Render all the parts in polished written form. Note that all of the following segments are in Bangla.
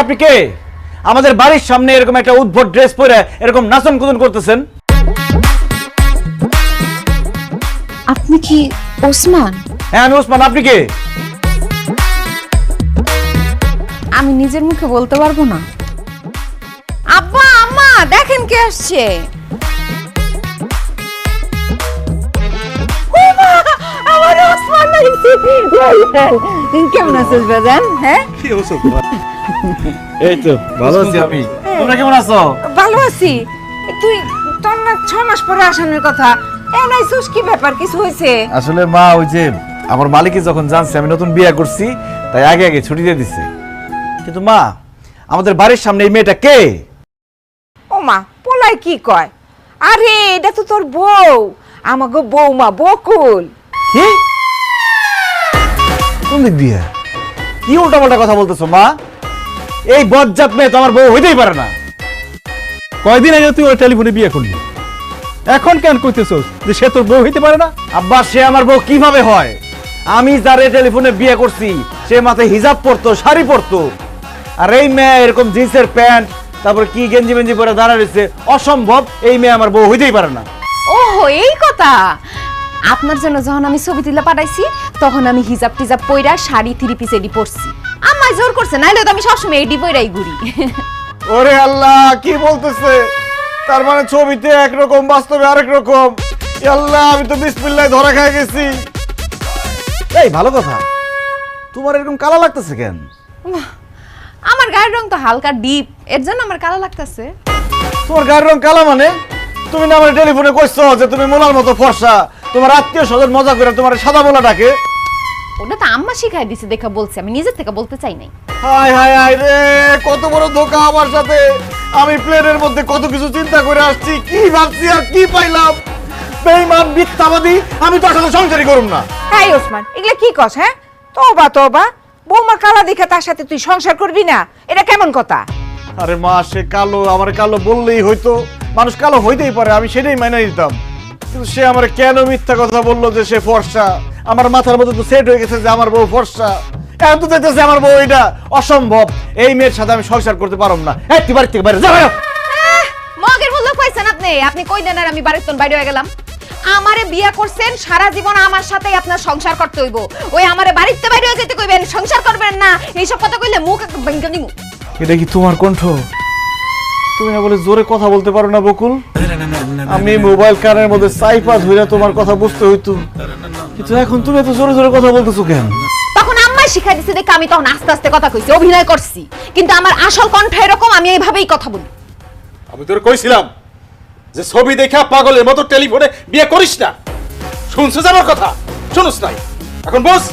আপনি কে? আমাদের বাড়ির সামনে এরকম একটা উদ্ভট ড্রেস পরে এরকম নাচন কুদন করতেছেন? আপনি কি ওসমান? হ্যাঁ আমি ওসমান। আপনি কে? আমি নিজের মুখে বলতে পারবো না। আব্বা আম্মা দেখেন কে আসছে। আমার ওসমান কেমন আছিস বাজান? হ্যাঁ কি অবস্থা তোমার? এই তো ভালো আছি আমি। তোমরা কেমন আছো? ভালো আছি। তুই তোর না 6 মাস পরে আসানোর কথা, এনাইছস কি ব্যাপার? কিছু হয়েছে? আসলে মা ওই যে আমার মালিক যখন জানছে আমি নতুন বিয়ে করছি তাই আগে আগে ছুটি দিয়ে দিছে। কিন্তু মা আমাদের বাড়ির সামনে এই মেয়েটা কে? ও মা, পোলাই কি কয়? আরে এটা তো তোর বউ, আমাগো বৌমা বকুল। কি? কোন দিক দিয়ে? কি উল্টাপাল্টা কথা বলতেছো মা? এই বজ্জাত মেয়ে তো আমার বউ হইতেই পারে না। কয়দিন আগে তুই ওর টেলিফোনে বিয়ে করলি, এখন কেন কইতেছস যে সে তোর বউ হইতে পারে না? আব্বা সে আমার বউ কিভাবে হয়? আমি যারে টেলিফোনে বিয়ে করছি সে মাথায় হিজাব পরতো, শাড়ি পরতো, আর এই মেয়ে এরকম জিন্সের প্যান্ট তারপর কি গেঞ্জি মেঞ্জি পরে দাঁড়া রয়েছে। অসম্ভব, এই মেয়ে আমার বউ হইতেই পারে না। ওহো এই কথা। আপনার জন্য যখন আমি ছবি তুলে পাঠাইছি তখন আমি হিজাব টিজাব পইরা শাড়ি 3 পিস এডি পরছি। আমায় জোর করছে, নাইলে তো আমি সবসময় এডি পইরাই ঘুরি। ওরে আল্লাহ, কি বলতেছে? তার মানে ছবিতে একরকম বাস্তবে আরেক রকম। আল্লাহ, আমি তো বিসমিল্লাহ ধরা খেয়ে গেছি। এই ভালো কথা, তোমার এরকম কালা লাগতেছে কেন? আমার গায়ের রং তো হালকা ডিপ, এর জন্য আমার কালো লাগতেছে। তোমার গায়ের রং কালা মানে? তুমি না আমার টেলিফোনে কইছো যে তুমি মোলার মতো ফর্সা, তোমার আত্মীয় স্বজন মজা করে তোমার সাদা মোলা ডাকে। ওটা তো আম্মা শিখাই দিছে দেখা বলছি, আমি নিজের থেকে বলতে চাই নাই। হায় হায় হায় রে, কত বড় ধোঁকা আমার সাথে। আমি প্লেনের মধ্যে কত কিছু চিন্তা করে আসছি, কি ভাবছি আর কি পাইলাম। বেঈমান মিথ্যাবাদী, আমি তোর সাথে সংসারই করুম না। হাই ওসমান, এগুলা কি কস? হ্যাঁ তোবা তোবা, বৌমা কালা দেখে তার সাথে তুই সংসার করবি না? এটা কেমন কথা? আরে মা, সে কালো, আমার কালো বললেই হয়তো, মানুষ কালো হইতেই পারে, আমি সেটাই মাইনে নিতাম। কিন্তু সে আমার কেন মিথ্যা কথা বললো যে সে ফর্সা? আমার মাথার মধ্যে তো সেট হয়ে গেছে যে আমার বউ ফর্সা। এখন তো দেখতেছে আমার বউ এটা। অসম্ভব, এই মেয়ের সাথে আমি সংসার করতে পারব না। এই তুই বাড়ি থেকে বাইরে যা। মগের বললো কইছেন আপনি, আপনি কই দেন আর আমি বাড়ির তন বাইরে হয়ে গেলাম। আমারে বিয়া করছেন, সারা জীবন আমার সাথেই আপনার সংসার করতে হইব। ওই আমারে বাড়িতে বাইরে হয়ে যেতে কইবেন, সংসার করবেন না, এইসব কথা কইলে মুখ ভেঙে দিমু। এটা কি তোমার কণ্ঠ? তুমি না বলে জোরে কথা বলতে পারো না বকুল? আমি মোবাইল কানের মধ্যে সাইপা ধইরা তোমার কথা বুঝতে হইতো, কিন্তু এখন তুমি এত জোরে জোরে কথা বলতেছো কেন? তখন আম্মা শিখাই দিছে দেখে আমি তখন আস্তে আস্তে কথা কইছি, অভিনয় করছি। কিন্তু আমার আসল কণ্ঠ এরকম, আমি এইভাবেই কথা বলি। আমি তোর কইছিলাম যে ছবি দেখা পাগলের মতো টেলিফোনে বিয়ে করিস না। শুনছিস আমার কথা? শুনুস নাই? এখন বস,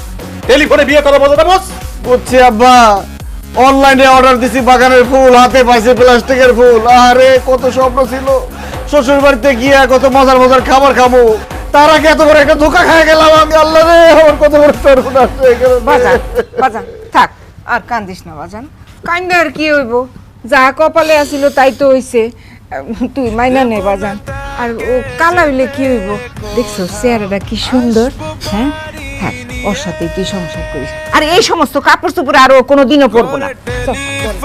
টেলিফোনে বিয়ে করার মজাটা বস। বুঝছি আব্বা, অনলাইনে অর্ডার দিছি বাগানের ফুল, হাতে পাইছে প্লাস্টিকের ফুল। আরে কত স্বপ্ন ছিল শ্বশুর বাড়িতে গিয়ে কত মজার মজার খাবার খাবো, তার আগে এত বড় একটা ধোঁকা খেয়ে গেলাম আমি। আল্লাহ রে, আমার কত বড় সর্বনাশ হয়ে গেল। বাজান বাজান থাক, আর কান্দিস না বাজান। কান্দে আর কি হইব? যা কপালে আছিল তাই তো হইছে। তুই মাইনা নে বাজান। আর ও কালা হইলে কি হইব? দেখছো চেহারাটা কি সুন্দর। হ্যাঁ থাক, ওর সাথে তুই সংসার করিস। আর এই সমস্ত কাপড় চোপড় আর ও কোনোদিনও পরবো না। চল, চল।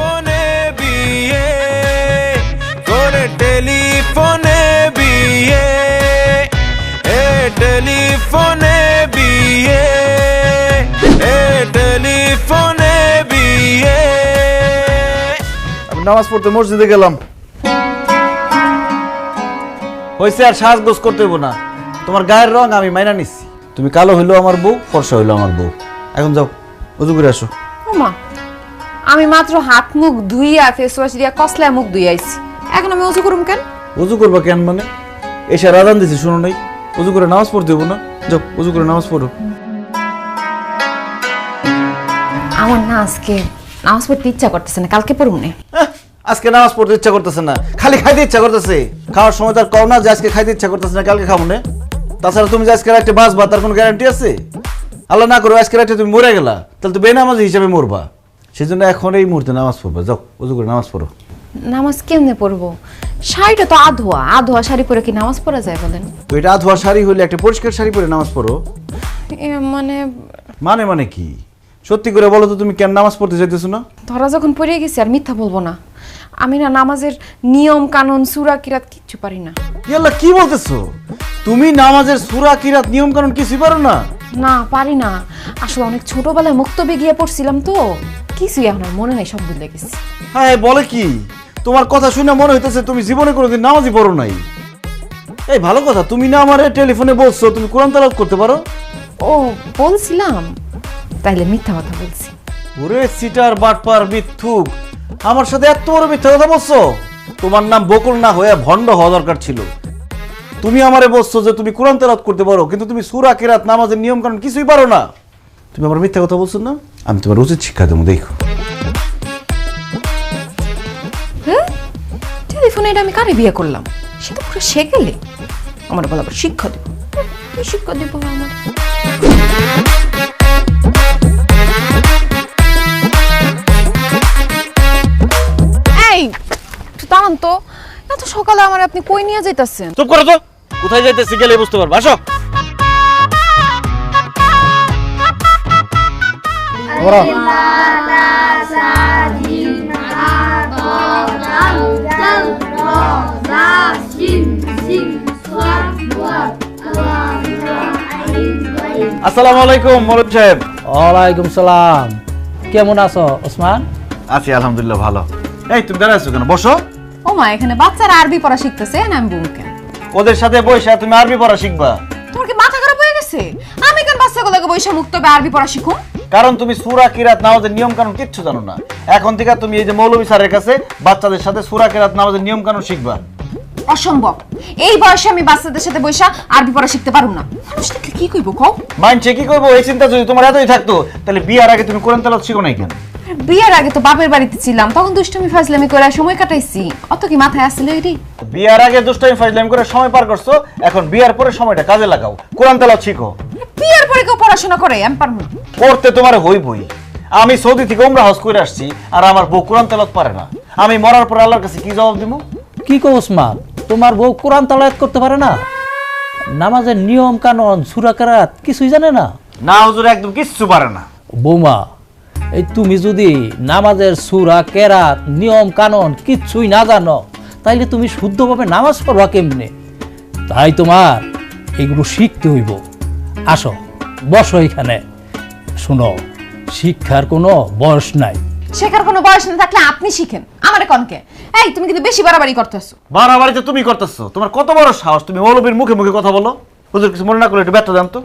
টেলিফোনে বিয়ে, টেলিফোনে বিয়ে, টেলিফোনে বিয়ে। আমি নামাজ পড়তে মসজিদে গেলাম। হয়েছে, আর সাজগোজ করতে হইব না। তোমার গায়ের রং আমি মাইনা নিচ্ছি। তুমি কালো হইলো আমার বউ, ফর্সা হইলো আমার বউ। এখন যাও, উজু করে আসো। ওমা, আমি মাত্র হাত মুখ ধুইয়া ফেস ওয়াশ দিয়া কসলা মুখ ধুই আইছি, এখন আমি ওযু করুম কেন? উজু করবা কেন মানে? এসে আজান দিছি, শুনো নাই? উজু করে নামাজ পড়তে হইব না? যাও, উজু করে নামাজ পড়ো। আমার না আজকে নামাজ পড়তে ইচ্ছা করতেছে না, কালকে পড়ুম না। আজকে নামাজ পড়তে ইচ্ছা করতেছে না, খালি খাইতে ইচ্ছা করতেছে। খাওয়ার সময় তার কও না যে আজকে খাইতে ইচ্ছা করতেছে না, কালকে খাবো না। তাছাড়া তুমি যে আজকে রাতে বাঁচবা তার কোনো গ্যারান্টি আছে? আল্লাহ না করে আজকে রাতে তুমি মরে গেলা, তাহলে তো বেনামাজি হিসেবে মরবা। সেই জন্য এখন এই মুহূর্তে নামাজ পড়বা, যাও ওযু করে নামাজ পড়ো। নামাজ কেমনে পড়বো? শাড়িটা তো আধোয়া, আধোয়া শাড়ি পরে কি নামাজ পড়া যায় বলেন? তো এটা আধোয়া শাড়ি হলে একটা পরিষ্কার শাড়ি পরে নামাজ পড়ো। মানে মানে কি সত্যি করে বলো তো, তুমি কেন নামাজ পড়তে চাইতেছো না? ধরা যখন পড়ে গেছি আর মিথ্যা বলবো না। আমি না নামাজের নিয়ম কানুন সূরা কিরাত কিচ্ছু পারি না। ইয়াল্লাহ, কি বলতেছো? তুমি নামাজের সূরা কিরাত নিয়ম কানুন কিছুই পারো না? না পারি না, আসলে অনেক ছোটবেলায় মুক্তবে গিয়ে পড়ছিলাম তো, কিছুই এখন আর মনে নাই, সব ভুলে গেছি। হ্যাঁ বলে কি, তোমার কথা শুনে মনে হইতেছে তুমি জীবনে কোনোদিন নামাজই পড়ো নাই। এই ভালো কথা, তুমি না আমারে টেলিফোনে বলছো তুমি কোরআন তেলাওয়াত করতে পারো। ও বলছিলাম, তাইলে মিথ্যা কথা বলছি। ওরে সিটার বাটপার মিথ্যুক, আমার সাথে এত বড় মিথ্যা কথা বলছো? তোমার নাম বকুল না হয়ে ভণ্ড হওয়া দরকার ছিল। তুমি আমারে বলছো যে তুমি কোরআন তেলাওয়াত করতে পারো, কিন্তু তুমি সূরা কিরাত নামাজের নিয়ম কানুন কিছুই পারো না। তুমি আমার মিথ্যা কথা বলছো না? আমি তোমার উচিত শিক্ষা দেবো, দেখো। হ্যাঁ, টেলিফোনে এটা আমি কারে বিয়ে করলাম? সেটা পুরো শেখেলে আমার বলা শিক্ষা দেবো। কি শিক্ষা দেবো আমার? এই একটু দাঁড়ান তো, এত সকালে আমার আপনি কই নিয়ে যাইতাছেন? চুপ করো তো, কোথায় যাইতেছি গেলে বুঝতে পারবো, আসো। আসসালামু আলাইকুম মৌলভী সাহেব। ওয়ালাইকুম সালাম। কেমন আছো ওসমান? আছি আলহামদুলিল্লাহ ভালো। এই তুমি দাঁড়ায় আছো কেন? বসো। ও মা, এখানে বাচ্চারা আরবি পড়া শিখতেছে, না আমি বলবো কেন? ওদের সাথে বসে তুমি আরবি পড়া শিখবা। তোমার কি মাথা খারাপ হয়ে গেছে? আমি কেন বাচ্চাগুলোকে বসে মুক্তবে আরবি পড়া শিখুম? কারণ তুমি সূরা কিরাত নামাজের নিয়ম কানুন কিচ্ছু জানো না। এখন থেকে তুমি এই যে মৌলভী স্যারের কাছে বাচ্চাদের সাথে সূরা কিরাত নামাজের নিয়ম কানুন শিখবা। অসম্ভব, এই বয়সে আমি বাচ্চাদের সাথে বসে আরবি পড়া শিখতে পারুম না। মানুষ দেখলে কি কইব কও? মাইন্ডে কি করবো এই চিন্তা যদি তোমার এতই থাকতো, তাহলে বিয়ার আগে তুমি কোরআন তেলাওয়াত শিখো নাই কেন? বিয়ের আগে তো বাপের বাড়িতে ছিলাম, তখন দুষ্টুমি ফাজলামি করে সময় কাটাইছি। অত কি মাথায় আসলে এটি? বিয়ার আগে দুষ্টামি ফাজলামি করে সময় পার করছো, এখন বিয়ার পরে সময়টা কাজে লাগাও, কোরআন তেলাওয়াত শিখো। বিয়ের পরে কেউ পড়াশোনা করে? আমি পারবো না। করতে তোমার হইবই। আমি সৌদি থেকে উমরা হজ করে আসছি, আর আমার বউ কোরআন তেলাওয়াত পারে না। আমি মরার পর আল্লাহর কাছে কি জবাব দিব? কি কো ওসমান, তোমার বউ কোরআন তেলাওয়াত করতে পারে না? নামাজের নিয়ম কানুন সূরা কিরাত কিছুই জানে না? না হুজুর, একদম কিচ্ছু পারে না। বৌমা, এই তুমি যদি নামাজের সূরা কিরাত নিয়ম কানুন কিছুই না জানো, তাইলে তুমি শুদ্ধভাবে নামাজ পড়বা কেমনে? তাই তোমার এগুলো শিখতে হইব। আসো বসো এখানে। শুনো, শিক্ষার কোনো বয়স নাই। শেখার কোনো বয়স না থাকলে আপনি শিখেন, আমারে কনকে? এই তুমি কিন্তু বেশি বাড়াবাড়ি করতেছো। বাড়াবাড়িতে তুমি করতেছো? তোমার কত বড় সাহস, তুমি মৌলবীর মুখে মুখে কথা বলো? হুজুর কিছু মনে না করলে একটু ব্যর্থ দাম তো।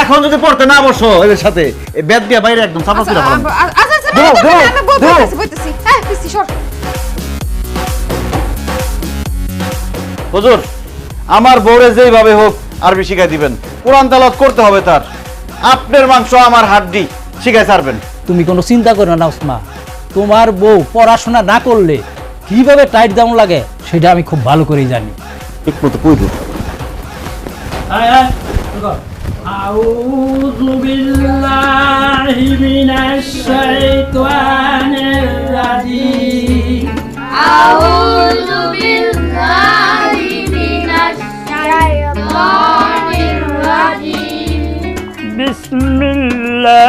এখন যদি পড়তে না বসো এদের সাথে, এই ব্যাট দিয়ে বাইরে একদম চাপা ফিরা পড়ো। হুজুর, আমার বউরে যেইভাবে হোক আরবি শিখাই দিবেন, কোরআন তেলাওয়াত করতে হবে তার। আপনার মাংস আমার হাড্ডি, শিখাই ছাড়বেন। তুমি কোনো চিন্তা করো না ওসমা, তোমার বউ পড়াশোনা না করলে কিভাবে টাইট দাম লাগে সেটা আমি খুব ভালো করেই জানি। ঠিক মতো কইলো। আউযু বিল্লাহি মিনাশ শাইতানির রাজিম। আউযু বিল্লাহি মিনাশ শাইতানির রাজিম। বিসমিল্লাহির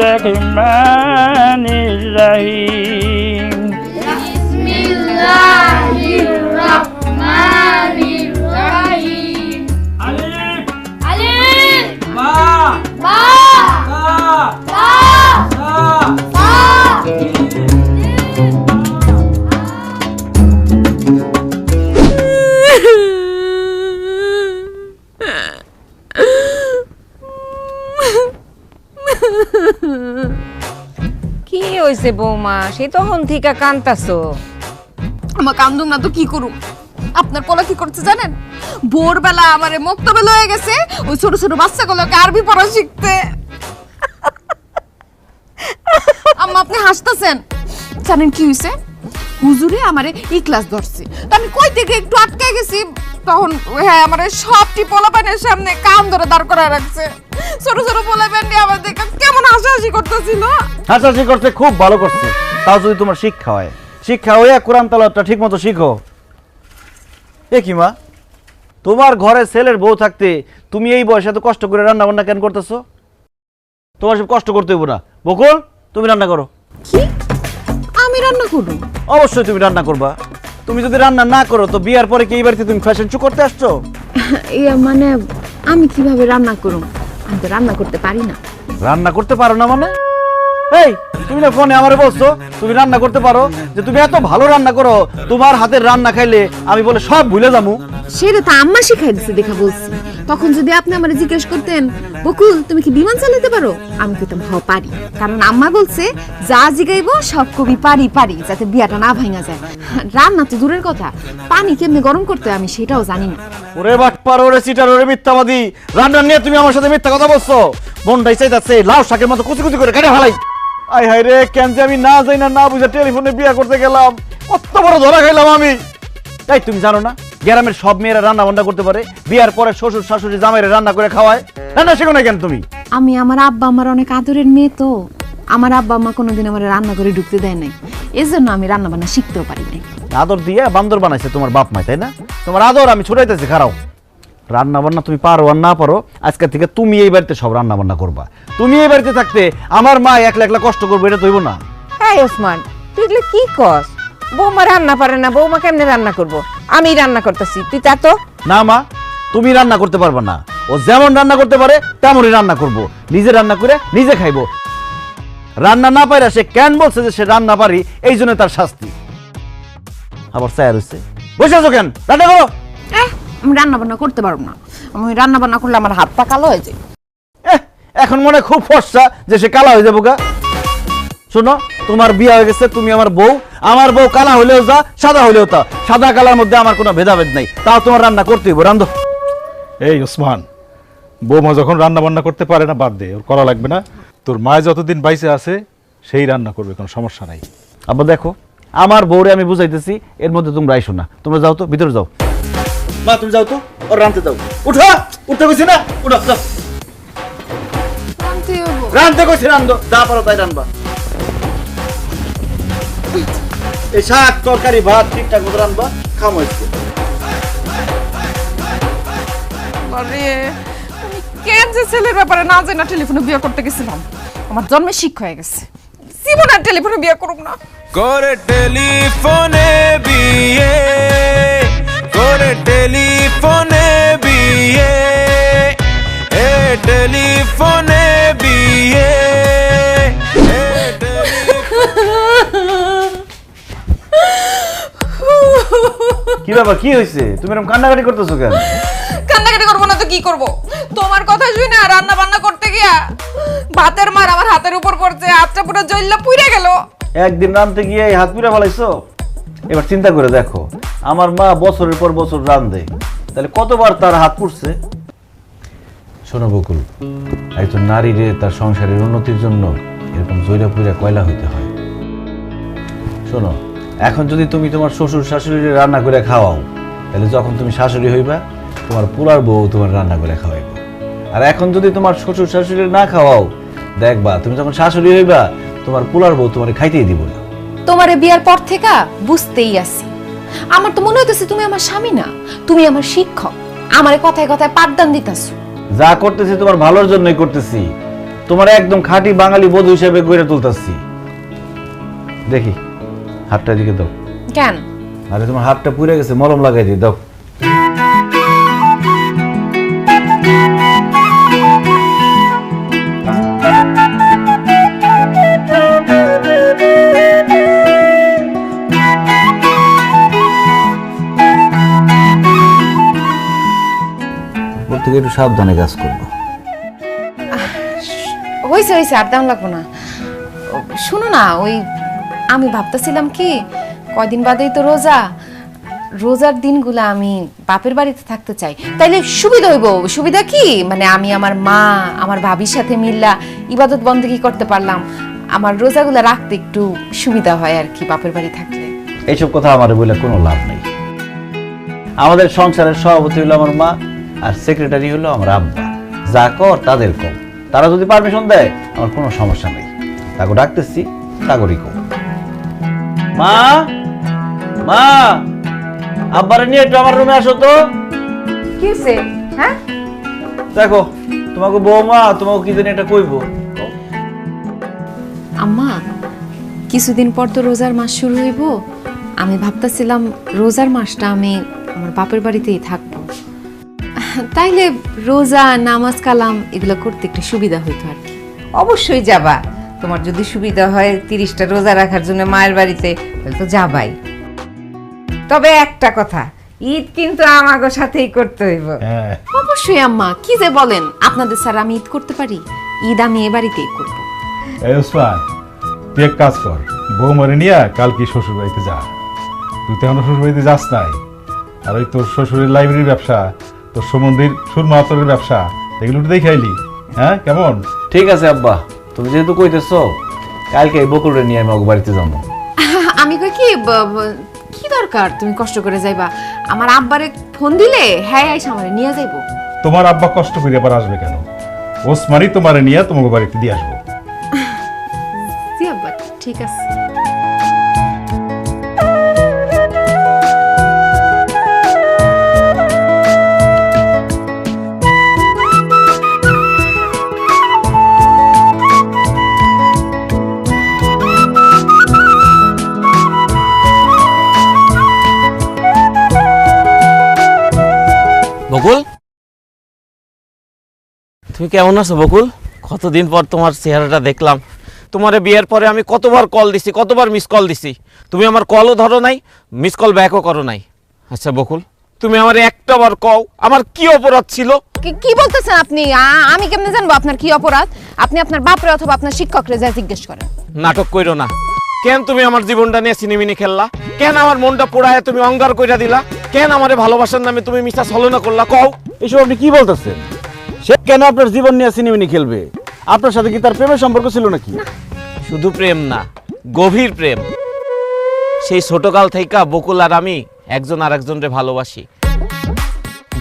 রহমানির রহিম। বিসমিল্লাহির রহমানির রহিম। আলিফ আলিফ বা বা তা তা সা সা। কি হইছে বৌমা, সে তখন থেকে কান্তাছো? আমার কান্দুম না তো কি করুম? আপনার পোলা কি করছে জানেন? ভোরবেলা আমারে মুক্তবে লয়ে গেছে ওই ছোট ছোট বাচ্চাগুলোকে আরবি পড়া শিখতে। আম্মা আপনি হাসতেছেন, জানেন কি হইছে? হুজুরে আমারে ই ক্লাস ধরছে, তো আমি কই থেকে একটু আটকে গেছি, তখন হ্যাঁ আমারে সবটি পোলাপানের সামনে কান ধরে দাঁড় করায় রাখছে। ছোট ছোট পোলাপান নিয়ে আমার দেখে কেমন হাসাহাসি করতেছিল। হাসাহাসি করতে খুব ভালো করছে, তাও যদি তোমার শিক্ষা হয়, শিক্ষা হয়ে কোরআন তেলাওয়াতটা ঠিক মতো শিখো। এ কি মা, তোমার ঘরে ছেলের বউ থাকতে তুমি এই বয়সে এত কষ্ট করে রান্না বান্না কেন করতেছো? তোমার সব কষ্ট করতে হইব না। বকুল, তুমি রান্না করো। কি আমি রান্না করব? অবশ্যই তুমি রান্না করবা। তুমি যদি রান্না না করো তো বিয়ার পরে কি এই বাড়িতে তুমি ফ্যাশন শো করতে আসছো? মানে আমি কিভাবে রান্না করব? আমি তো রান্না করতে পারি না। রান্না করতে পারো না মানে? এই তুমি না ফোনে আমারে বলছো তুমি রান্না করতে পারো, যে তুমি এত ভালো রান্না করো, তোমার হাতের রান্না খাইলে আমি বলে সব ভুলে যাবো। সেটা তো আম্মা শিখাই দিছে দেখা বলছি। তখন যদি আপনি আমারে জিজ্ঞেস করতেন বকুল তুমি কি বিমান চালাতে পারো, আমি কইতাম হ্যাঁ পারি, কারণ আম্মা বলছে যা জিগাইবো সব কবি পারি পারি, যাতে বিয়াটা না ভাঙা যায়। রান্না তো দূরের কথা, পানি কেমনে গরম করতে আমি সেটাও জানি না। ওরে বাটপার, ওরে চিটার, ওরে মিথ্যাবাদী, রান্না নিয়ে তুমি আমার সাথে মিথ্যা কথা বলছো। মনটাই চাইতাছে লাউ শাকের মতো কুচি কুচি করে কেটে ফেলাই। আই হাই রে, কেন যে আমি না যাই না বুঝে টেলিফোনে বিয়ে করতে গেলাম, কত বড় ধরা খাইলাম আমি। তাই তুমি জানো না গ্রামের সব মেয়েরা রান্না বান্না করতে পারে, বিয়ার পরে শ্বশুর শাশুড়ি জামাইরে রান্না করে খাওয়ায়, রান্না শেখো না কেন তুমি? আমি আমার আব্বা আমার অনেক আদরের মেয়ে, তো আমার আব্বা আম্মা কোনোদিন আমার রান্না করে ঢুকতে দেয় নাই, এজন্য আমি রান্না বান্না শিখতেও পারি নাই। আদর দিয়ে বান্দর বানাইছে তোমার বাপ মাই, তাই না? তোমার আদর আমি ছুটাইতেছি, খারাও। রান্না বান্না তুমি পারো আর না পারো, আজকে থেকে তুমি এই বাড়িতে সব রান্না বান্না করবা। তুমি এই বাড়িতে থাকতে আমার মা একলা একলা কষ্ট করবে, এটা তৈব না। হ্যাঁ ওসমান, তুই এগুলো কি কস? বৌমা রান্না পারে না, বৌমা কেমনে রান্না করব? আমি রান্না করতেছি, তুই তা তো না মা, তুমি রান্না করতে পারবা না। ও যেমন রান্না করতে পারে তেমনই রান্না করব, নিজে রান্না করে নিজে খাইবো। রান্না না পারে সে কেন বলছে যে সে রান্না পারি, এই জন্য তার শাস্তি। আবার চায় রয়েছে, বসে আছো কেন? রান্না করো। আমি রান্না বান্না করতে পারবো না, আমি রান্না বান্না করলে আমার হাত পা কালো হয়ে যায়। এখন মনে হয় খুব ফর্সা যে সে কালা হয়ে যাবো গা। শোনো, তোমার বিয়ে হয়ে গেছে, তুমি আমার বউ, আমার বউ কালা হলেও যা সাদা হলেও তা, সাদা কালার মধ্যে আমার কোনো ভেদাভেদ নাই, তাও তোমার রান্না করতে হইব। রান্ধো। এই ওসমান, বৌমা যখন রান্না বান্না করতে পারে না বাদ দে, ওর করা লাগবে না। তোর মায় যতদিন বাইসে আছে সেই রান্না করবে, কোনো সমস্যা নাই। আবার দেখো, আমার বউরে আমি বুঝাইতেছি, এর মধ্যে তোমরা আইসো না। তোমরা যাও তো, ভিতরে যাও। মা তুমি যাও তো, ওর রাঁধতে দাও। উঠো, উঠতে কইছি না, উঠো যাও। রাঁধতে কইছি, রাঁধো, যা পারো তাই রাঁধবা। এই শাক তরকারি ভাত ঠিকঠাক মতো রাঁধবা, খামো একটু। আরে আমি কেন যে ছেলের ব্যাপারে না জানি না টেলিফোনে বিয়ে করতে গেছিলাম, আমার জন্মে শিক্ষা হয়ে গেছে, জীবনে আর টেলিফোনে বিয়ে করব না। করে টেলিফোনে বিয়ে, করে টেলিফোনে বিয়ে, এ টেলিফোনে বিয়ে, এ কি ব্যাপার, কি হয়েছে? তুমি এরকম কান্নাকাটি করতেছো কেন? কান্নাকাটি করবো না তো কি করব? তোমার কথা শুনে রান্না বান্না করতে গিয়া ভাতের মার আমার হাতের উপর পড়ছে, হাতটা পুরো জ্বললা পুড়ে গেল। একদিন রাঁধতে গিয়ে এই হাত পুড়ে ফেলাইছো। এবার চিন্তা করে দেখো, আমার মা বছরের পর বছর রাঁধে, তাহলে কতবার তার হাত পুড়ছে। শোনো বকুল, একজন নারীরে তার সংসারের উন্নতির জন্য এরকম জৈরা পুইরা কয়লা হইতে হয়। শোনো, এখন যদি তুমি তোমার শ্বশুর শাশুড়ির রান্না করে খাওয়াও, তাহলে যখন তুমি শাশুড়ি হইবা তোমার পুরার বউ তোমার রান্না করে খাওয়াইব। আর এখন যদি তোমার শ্বশুর শাশুড়ি না খাওয়াও, দেখবা তুমি যখন শাশুড়ি হইবা তোমার পুলার বউ তোমার খাইতেই দিব না। তোমারে বিয়ার পর থেকে বুঝতেই আছি, আমার তো মনে হইতেছে তুমি আমার স্বামী না, তুমি আমার শিক্ষক, আমারে কথায় কথায় পাঠদান দিতাছো। যা করতেছি তোমার ভালোর জন্যই করতেছি, তোমার একদম খাঁটি বাঙালি বধূ হিসেবে গড়ে তুলতেছি। দেখি হাতটা দিকে দাও। কেন? আরে তোমার হাতটা পুড়ে গেছে, মলম লাগাই দিই, দাও। ওর থেকে একটু সাবধানে কাজ করবো। হয়েছে হয়েছে, আর দাম লাগবো না। শুনো না, ওই আমি ভাবতেছিলাম কি কয়দিন বাদেই তো রোজা, রোজার দিনগুলো আমি বাপের বাড়িতে থাকতে চাই, তাইলে সুবিধা হইব। সুবিধা কি মানে আমি আমার মা আমার ভাবির সাথে মিল্লা ইবাদত বন্দেগী করতে পারলাম, আমার রোজাগুলো রাখতে একটু সুবিধা হয় আর কি বাপের বাড়ি থাকলে। এইসব কথা আমার বলে কোনো লাভ নেই। আমাদের সংসারের সভাপতি হলো আমার মা, আর সেক্রেটারি হলো আমার আব্বা। যা কর তাদের কম, তারা যদি পারমিশন দেয় আমার কোনো সমস্যা নেই। তাকে ডাকতেছি, তাগরই কম। মা, মা, আব্বারে নিয়ে একটু আমার রুমে আসো তো। কি হইছে? হ্যাঁ, দেখো তোমাকে বৌমা তোমাকে কি জানি এটা কইবো। আম্মা, কিছুদিন পর তো রোজার মাস শুরু হইব। আমি ভাবতেছিলাম রোজার মাসটা আমি আমার বাপের বাড়িতেই থাকবো, তাইলে রোজা নামাজ কালাম এগুলো করতে একটু সুবিধা হইতো আর কি। অবশ্যই যাবা। তোমার যদি সুবিধা হয় 30টা রোজা রাখার জন্য মায়ের বাড়িতে, তাহলে তো যাবাই। তবে একটা কথা, ঈদ কিন্তু আমাগো সাথেই করতে হইব। হ্যাঁ, অবশ্যই আম্মা, কি যে বলেন, আপনাদের স্যার আমি ঈদ করতে পারি? ঈদ আমি এ বাড়িতেই করব। এই ওসমান, তুই এক কাজ কর, বৌমারে নিয়ে কালকে শ্বশুর বাড়িতে যা। তুই তো এখনো শ্বশুর বাড়িতে যাস নাই। আর ওই তোর শ্বশুরের লাইব্রেরির ব্যবসা, তোর সমন্দির সুরমা আতরের ব্যবসা, এগুলো একটু দেখে আইলি। হ্যাঁ, কেমন? ঠিক আছে আব্বা, তুমি যেহেতু কইতেছো, কালকে এই বকুলরে নিয়ে আমি ওর বাড়িতে যাবো। আমি কই কি কি দরকার তুমি কষ্ট করে যাইবা? আমার আব্বারে ফোন দিলে হ্যাঁ আইসা আমারে নিয়ে যাইবো। তোমার আব্বা কষ্ট করে আবার আসবে কেন? ওসমানই তোমারে নিয়ে তোমাকে বাড়িতে দিয়ে আসবো। জি আব্বা, ঠিক আছে। বকুল, তুমি কেমন আছো বকুল? কতদিন পর তোমার চেহারাটা দেখলাম। তোমার বিয়ের পরে আমি কতবার কল দিছি, কতবার মিস কল দিছি, তুমি আমার কলও ধরো নাই, মিস কল ব্যাকও করো নাই। আচ্ছা বকুল, তুমি আমার একটা বার কও, আমার কি অপরাধ ছিল? কি বলতেছেন আপনি? আমি কেমনে জানবো আপনার কি অপরাধ? আপনি আপনার বাপরে অথবা আপনার শিক্ষকরে যা জিজ্ঞেস করেন। নাটক কইরো না। কেন তুমি আমার জীবনটা নিয়ে সিনেমিনি খেললা? কেন আমার মনটা পোড়ায় তুমি অঙ্গার কইরা দিলা? কেন আমারে ভালোবাসার নামে তুমি মিথ্যা ছলনা করলা? কও। এসব আপনি কি বলতেছেন? সে কেন আপনার জীবন নিয়ে সিনেমিনি খেলবে? আপনার সাথে কি তার প্রেমের সম্পর্ক ছিল নাকি? শুধু প্রেম না, গভীর প্রেম। সেই ছোটকাল থেকে বকুল আর আমি একজন আর একজনকে ভালোবাসি।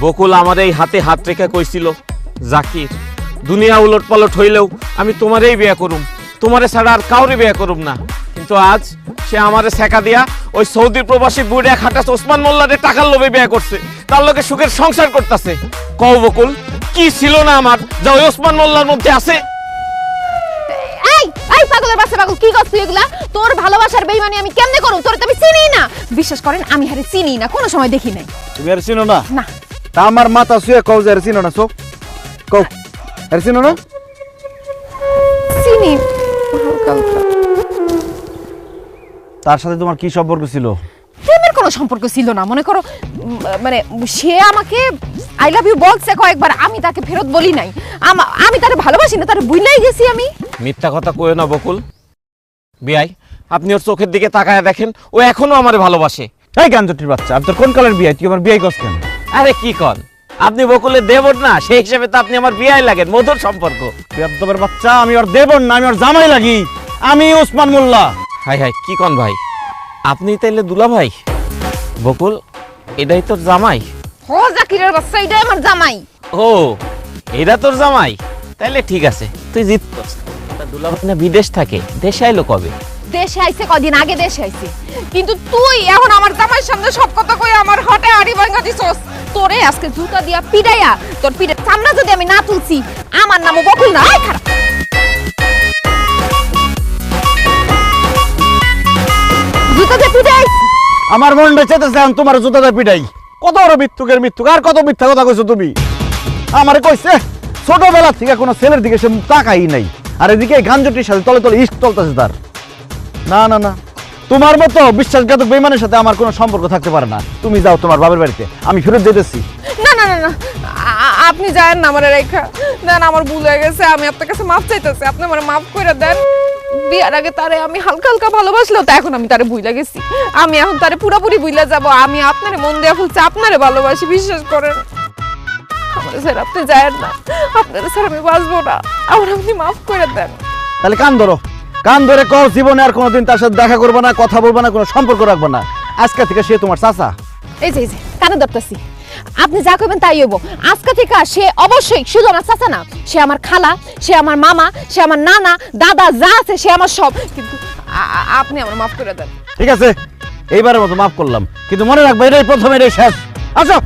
বকুল আমার এই হাতে হাত রেখে কইছিল, জাকির, দুনিয়া উলট পালট হইলেও আমি তোমারই বিয়ে করুম, তোমারে ছাড়া আর কাউরে বিয়ে করুম না। কিন্তু আজ সে আমারে ছেকা দিয়া ওই সৌদি প্রবাসী বুড়ে খাটাস ওসমান মোল্লারে টাকার লোভে বিয়ে করছে, তার লোকে সুখের সংসার করতেছে। কও বকুল, কি ছিল না আমার যা ওই ওসমান মোল্লার মধ্যে আছে? এই এই পাগলের বাচ্চা পাগল, কি করছিস তুই এগুলা? তোর ভালোবাসার বেইমানি আমি কেমনে করব? তোর তো আমি চিনি না। বিশ্বাস করেন, আমি হারে চিনি না, কোনো সময় দেখি নাই। তুমি আর চিনো না? না। তা আমার মাথা শুয়ে কও যে আর চিনো না? চোখ কও, আর চিনো না? চিনি হালকা হালকা। তার সাথে তোমার কি সম্পর্ক ছিল? প্রেমের কোনো সম্পর্ক ছিল না। মনে করো মানে সে আমাকে আই লাভ ইউ বলছে কয়েকবার, আমি তাকে ফেরত বলি নাই। আমি তারে ভালোবাসি না, তারে বুইলাই গেছি আমি। মিথ্যা কথা কইও না বকুল। বিয়াই, আপনি ওর চোখের দিকে তাকায় দেখেন, ও এখনো আমারে ভালোবাসে। এই গাঞ্জটির বাচ্চা, আপনি কোন কালের বিয়ে? তুই আমার বিয়ে করছ কেন? আরে কি কন, আপনি বকুলের দেবর না, সেই হিসেবে তো আপনি আমার বিয়াই লাগেন, মধুর সম্পর্ক। বেয়াদবের বাচ্চা, আমি ওর দেবর না, আমি ওর জামাই লাগি। আমি ওসমান মোল্লা। হাই হাই, কি কন ভাই, আপনি তাইলে দুলা ভাই? বকুল, এটাই তোর জামাই? ও জাকিরের বাচ্চা, এটাই আমার জামাই। ও, এটা তোর জামাই? তাইলে ঠিক আছে, তুই জিত করছ। তা দুলা ভাই না বিদেশ থাকে, দেশে আইলো কবে? দেশে আইছে কদিন আগে, দেশে আইছে। কিন্তু তুই এখন আমার জামাইয়ের সামনে সব কথা কই আমার হটে আড়ি ভাঙা দিছস। তোরে আজকে জুতা দিয়া পিটাইয়া তোর পিঠের চামড়া যদি আমি না তুলছি, আমার নামও বকুল না। আয় খারাপ, জুতা দিয়ে পিটাই। আমার মনটা চেতেছে এখন তোমার জুতাটা পিটাই। কত বড় মিথ্যুকের মিথ্যুক, আর কত মিথ্যা কথা কইছো তুমি। আমারে কইছে ছোটবেলা থেকে কোনো ছেলের দিকে সে তাকাই নাই, আর এদিকে গাঞ্জটির সাথে তলে তলে ইস্ক চলতেছে তার। না না না, তোমার মতো বিশ্বাসঘাতক বেইমানের সাথে আমার কোনো সম্পর্ক থাকতে পারে না। তুমি যাও তোমার বাবার বাড়িতে, আমি ফেরত যেতেছি। না না না না, আপনি যায়েন না আমার রেখা। দেন, আমার ভুল হয়ে গেছে, আমি আপনার কাছে মাফ চাইতেছি, আপনি আমার মাফ করে দেন। বিয়ার আগে তারে আমি হালকা হালকা ভালোবাসলেও তা এখন আমি তারে ভুইলা গেছি। আমি এখন তারে পুরোপুরি ভুইলা যাব। আমি আপনারে মন দেয়া ফুলছি, আপনারে ভালোবাসি, বিশ্বাস করেন। আমার স্যার আপনি যায়েন না, আপনার স্যার আমি বাঁচবো না, আমার আপনি মাফ করে দেন। তাহলে কান ধরো, কান ধরে কও জীবনে আর কোনোদিন তার সাথে দেখা করবে না, কথা বলবে না, কোনো সম্পর্ক রাখবে না। আজকে থেকে সে তোমার চাচা। এই যে কানে ধরতেছি, আপনি যা কইবেন তাই হইব। আজকে থেকে সে অবশ্যই শুধু আমার চাচা না, সে আমার খালা, সে আমার মামা, সে আমার নানা দাদা যা আছে সে আমার সব। কিন্তু আপনি আমার মাফ করে দেন। ঠিক আছে, এইবারের মতো মাফ করলাম, কিন্তু মনে রাখবে এটাই প্রথম, এটাই শেষ। আসো।